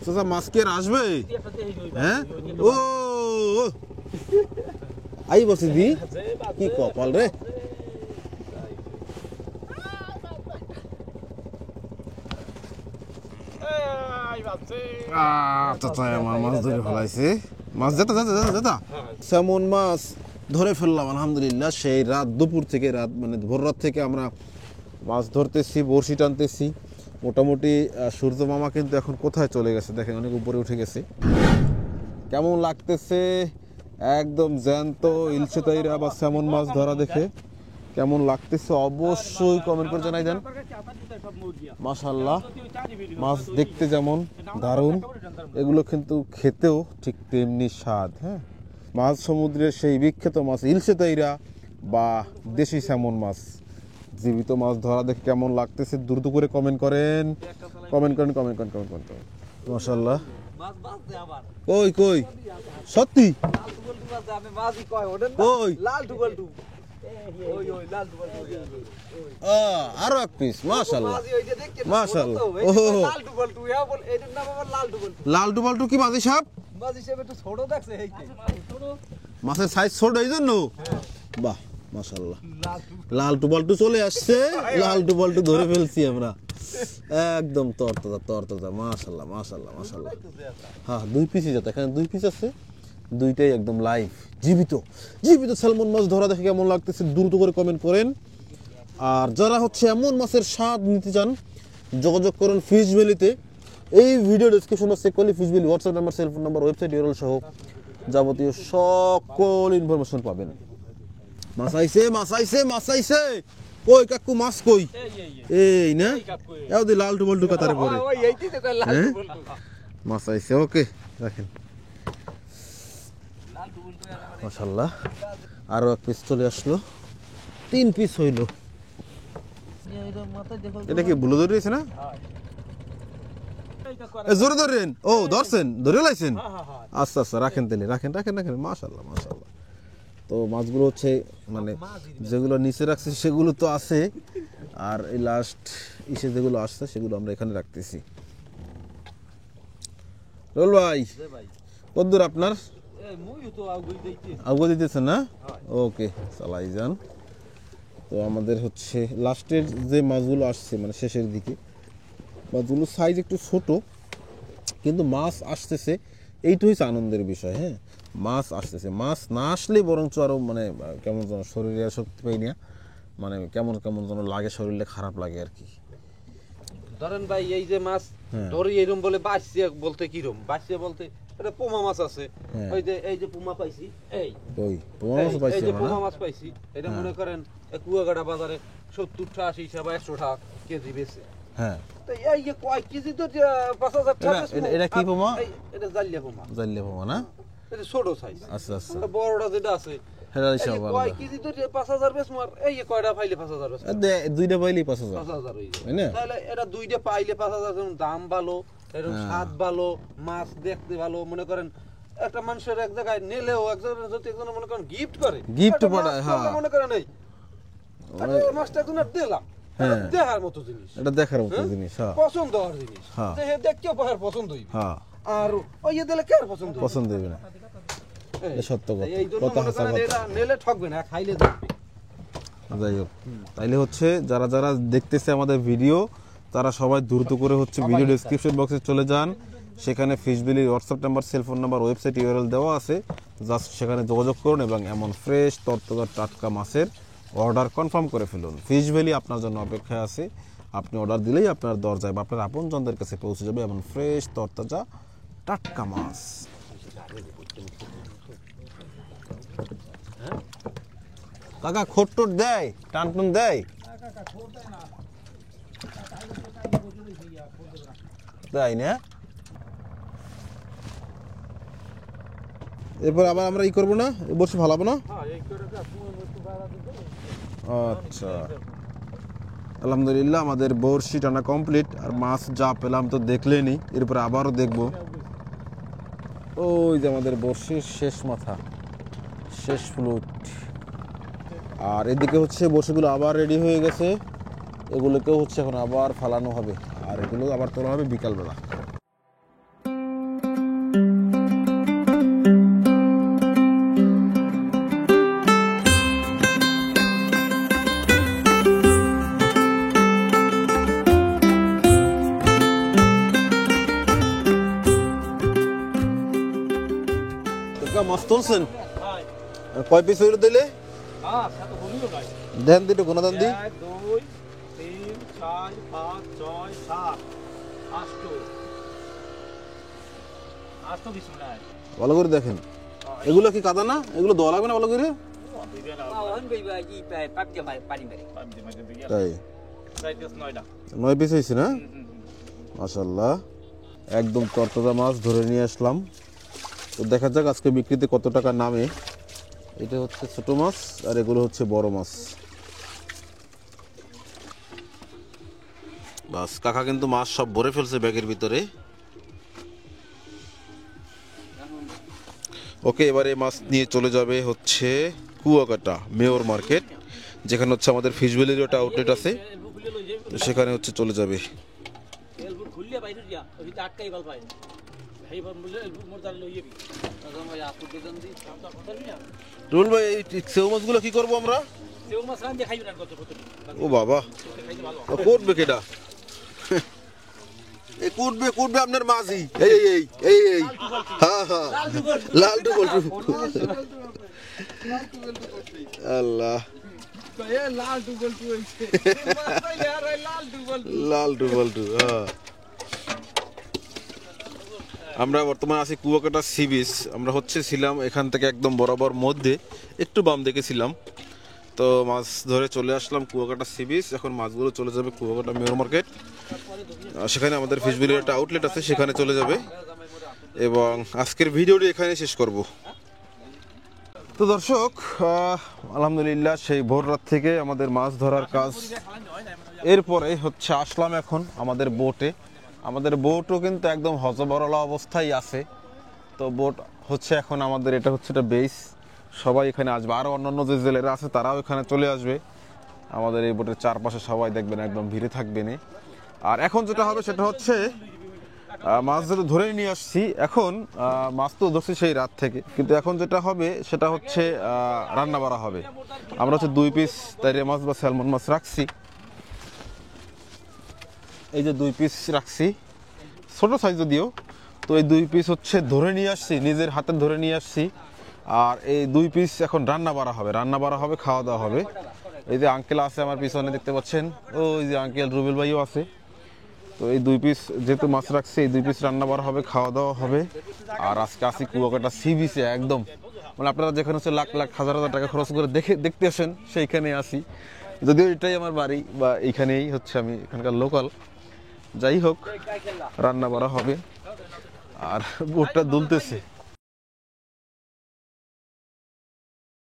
চাচা মাছ কি আর আসবে? হ্যাঁ ও আই বসে দি কি কপাল রে। চাচা আমার মাছ ধরে ফেলাইছে। মাছ যেটা যেটা যেটা যেটা স্যামন মাছ ধরে ফেললাম আলহামদুলিল্লাহ। সেই রাত দুপুর থেকে রাত মানে ভোর রাত থেকে আমরা মাছ ধরতেছি, বড়শি টানতেছি। মোটামুটি সূর্য মামা কিন্তু এখন কোথায় চলে গেছে দেখেন, অনেক উপরে উঠে গেছে। কেমন লাগতেছে একদম জ্যান্ত ইলশে তাইরা বা স্যামন মাছ ধরা দেখে কেমন লাগতেছে অবশ্যই কমেন্ট করে জানাই দেন। মাশাআল্লাহ মাছ দেখতে যেমন দারুণ, এগুলো কিন্তু খেতেও ঠিক তেমনি স্বাদ। হ্যাঁ, মাছ সমুদ্রের সেই বিখ্যাত মাছ ইলশে তাইরা বা দেশি স্যামন মাছ, জীবিত মাছ ধরা দেখে কেমন লাগতেছে দ্রুত করে কমেন্ট করেন, কমেন্ট করেন, কমেন্ট করেন, কমেন্ট করেন। মাশাআল্লাহ কই কই সত্যি কই আরো এক পিস। মাশাআল্লাহ মাশাআল্লাহ। ও লাল টুবাল্টু কি মাঝি সাহেব? মাছের সাইজ ছোট এই জন্য। বাহ মাশাআল্লাহ, লাল টুবাল্টু চলে আসছে, লাল টুবাল্টু ধরে ফেলছি আমরা একদম তরতাজা তরতাজা। মাশাআল্লাহ মাশাআল্লাহ মাশাআল্লাহ। হ্যাঁ দুই পিসই যাতে, এখানে দুই পিস আছে, দুইটাই একদম লাইভ জীবিত জীবিত স্যালমন মাছ ধরা দেখে কেমন লাগতেছে দ্রুত করে কমেন্ট করেন। আর যারা হচ্ছে এমন মাছের স্বাদ নিতে চান যোগাযোগ করুন ফিশ ভ্যালিতে। এই ভিডিও ডেসক্রিপশন বক্সে চেক করলে fish valley WhatsApp number, cellphone number, website URL সহ যাবতীয় সকল ইনফরমেশন পাবেন। মাছ আইছে মাছ আইছে মাছ আইছে। কই কাকু মাছ কই? এই না এও দি লাল টুবল টুকা তারে পরে মাছ আইছে। ওকে রাখেন। মাশাআল্লাহ আরো এক পিস চলে আসলো, 3 পিস হইলো। এটা কি বুলো ধরেছে না? জোরে ধরেন। ও ধরছেন, ধরে লাইছেন। আচ্ছা আচ্ছা রাখেন তাহলে, রাখেন রাখেন রাখেন। মাশাআল্লাহ মাশাআল্লাহ। তো মাছগুলো হচ্ছে মানে যেগুলো নিচে রাখছি সেগুলো তো আছে, আর এই লাস্ট ইসে যেগুলো আসছে সেগুলো আমরা এখানে রাখতেছি। রোল ভাই কতদূর আপনার? আগুয়া দিতেছেন না? ওকে চালাই যান। তো আমাদের হচ্ছে লাস্টের যে মাছগুলো আসছে মানে শেষের দিকে, মাছগুলো সাইজ একটু ছোট কিন্তু মাছ আসতেছে, এইটা হচ্ছে আনন্দের বিষয়। হ্যাঁ মাছ আসতেছে, মাছ না আসলে বরঞ্চ আরো মানে কেমন যেন শরীরে শক্তি পাই না, মানে কেমন কেমন যেন লাগে, শরীরে খারাপ লাগে আর কি। ধরেন ভাই এই যে মাছ ধরি এরকম বলে বাঁচছে বলতে কিরম বাঁচছে বলতে এটা পোমা মাছ আছে। ওই যে এই যে পোমা পাইছি, এই ওই পোমা মাছ পাইছি, এই যে পোমা মাছ পাইছি, এটা মনে করেন কুয়াকাটা বাজারে 70 80 বা 100 টাকা কেজি বেচে। হ্যাঁ তো এই যে কয় কেজি তো 5000 টাকা। এটা কি পোমা? এটা জালিয়া পোমা। জালিয়া পোমা না? এটা ছোট সাইজ। আচ্ছা আচ্ছা। বড়টা যেটা আছে এটা হিসাব আলাদা। কয় কেজি তো 5000 বেচ মার, এই কয়টা পাইলে 5000 বেচ। দুইটা পাইলে 5000 হই যায় না? তাহলে এটা দুইটা পাইলে 5000। যেমন দাম ভালো, এরকম স্বাদ ভালো, মাছ দেখতে ভালো। মনে করেন একটা মানুষের এক জায়গায় নিলেও একজনের যদি একজন মনে করেন গিফট করে, গিফট পাঠায়। হ্যাঁ মনে করেন এই মাছটা একজনের দিলাম, দেখার মতো জিনিস, এটা দেখার মতো জিনিস, হ্যাঁ পছন্দ হওয়ার জিনিস, যে হে দেখকেও পাহাড় পছন্দ হইবে। হ্যাঁ আর ওই দিলে কে পছন্দ হইবে না, এটা সত্য কথা। এই জন্য মনে করেন এটা নিলে ঠকবে না, খাইলে দেখবে। যাই হোক তাইলে হচ্ছে যারা যারা দেখতেছে আমাদের ভিডিও তারা সবাই দ্রুত করে হচ্ছে ভিডিও ডেসক্রিপশন বক্সে চলে যান, সেখানে ফিশ ভ্যালির WhatsApp number, cellphone number, website URL দেওয়া আছে, জাস্ট সেখানে যোগাযোগ করুন এবং এমন ফ্রেশ তরতাজা টাটকা মাছের অর্ডার কনফার্ম করে ফেলুন। ফিশ ভ্যালি আপনার জন্য অপেক্ষায় আছে, আপনি অর্ডার দিলেই আপনার দরজায় বা আপনার আপনজনদের কাছে পৌঁছে যাবে এমন ফ্রেশ তরতাজা টাটকা মাছ। কাকা খোট টোট দেয়, টান টান দেয়? তাই না? এরপর আবার আমরা ই করবো না, বসে ভালাবো না? আচ্ছা আলহামদুলিল্লাহ আমাদের বড়শি টানা কমপ্লিট, আর মাছ যা পেলাম তো দেখলেনি, এরপর আবারও দেখবো। ওই যে আমাদের বড়শির শেষ মাথা, শেষ ফ্লুট। আর এদিকে হচ্ছে বড়শিগুলো আবার রেডি হয়ে গেছে, এগুলোকেও হচ্ছে এখন আবার ফালানো হবে, আর এগুলো আবার তোলা হবে বিকালবেলা। কাকা মাছ তুলছেন? কয় পিস হইলো দিলে? দেন দিটো কোন দেন দি? 1 2 3 4 5 6 7 8 পিস মনে হয়। ভালো করে দেখেন। এগুলো কি কাদা না? এগুলো ধোয়া লাগবে না ভালো করে? তাই 9 পিস হয়েছে না? মাশাআল্লাহ, একদম তরতাজা মাছ ধরে নিয়ে আসলাম। তো দেখা যাক আজকে বিক্রিতে কত টাকা নামে। এটা হচ্ছে ছোট মাছ আর এগুলো হচ্ছে বড় মাছ। বাস কাকা কিন্তু মাছ সব ভরে ফেলছে ব্যাগের ভিতরে। ওকে, এবারে মাছ নিয়ে চলে যাবে হচ্ছে কুয়াকাটা মেয়র মার্কেট, যেখানে হচ্ছে আমাদের ফিশ ভ্যালির একটা আউটলেট আছে, তো সেখানে হচ্ছে চলে যাবে। রুল ভাই, এই সেও মাছগুলো কি করবো আমরা? ও বাবা, করবে কেটা? এই কুটবে কুটবে আপনার মাঝি। এই এই এই এই হ্যাঁ হ্যাঁ, লালটু বল্টু। আল্লাহ, লালটু বল্টু। হ্যাঁ, আমরা বর্তমানে আছি কুয়াকাটা সি বিচ। আমরা হচ্ছে ছিলাম এখান থেকে একদম বরাবর মধ্যে, একটু বাম দেখেছিলাম। তো মাছ ধরে চলে আসলাম কুয়াকাটা সি বিচ। এখন মাছগুলো চলে যাবে কুয়াকাটা মেয়র মার্কেট, সেখানে আমাদের ফিশ ভ্যালির একটা আউটলেট আছে, সেখানে চলে যাবে। এবং আজকের ভিডিওটি এখানে শেষ করব। তো দর্শক, আলহামদুলিল্লাহ সেই ভোর রাত থেকে আমাদের মাছ ধরার কাজ, এরপরে হচ্ছে আসলাম এখন আমাদের বোটে। আমাদের বোটও কিন্তু একদম হজবরলা অবস্থায় আছে। তো বোট হচ্ছে এখন আমাদের, এটা হচ্ছে একটা বেস, সবাই এখানে আসবে। আরও অন্যান্য যে জেলেরা আছে তারাও এখানে চলে আসবে। আমাদের এই বোটের চারপাশে সবাই দেখবেন একদম ভিড়ে থাকবেন। আর এখন যেটা হবে সেটা হচ্ছে, মাছ যেটা ধরে নিয়ে আসছি, এখন মাছ তো ধরছি সেই রাত থেকে, কিন্তু এখন যেটা হবে সেটা হচ্ছে রান্না করা হবে। আমরা হচ্ছে 2 পিস তাইরে মাছ বা স্যালমন মাছ রাখছি। এই যে 2 পিস রাখছি, ছোট সাইজ যদিও। তো এই 2 পিস হচ্ছে ধরে নিয়ে আসছি, নিজের হাতে ধরে নিয়ে আসছি। আর এই 2 পিস এখন রান্না করা হবে, খাওয়া দাওয়া হবে। এই যে আঙ্কেল আছে আমার পিছনে দেখতে পাচ্ছেন, ওই যে আঙ্কেল রুবেল ভাইও আছে। তো এই 2 পিস যেহেতু মাছ রাখছি, এই 2 পিস রান্না করা হবে, খাওয়া দাওয়া হবে। আর আজকে আসি কুয়াকাটা সি বিচে, একদম মানে আপনারা যেখানে হচ্ছে লাখ লাখ হাজার হাজার টাকা খরচ করে দেখতে আসেন, সেইখানে আসি। যদিও এটাই আমার বাড়ি বা এইখানেই হচ্ছে আমি এখানকার লোকাল। যাই হোক, রান্না করা হবে আর বোটটা দুলতেছে।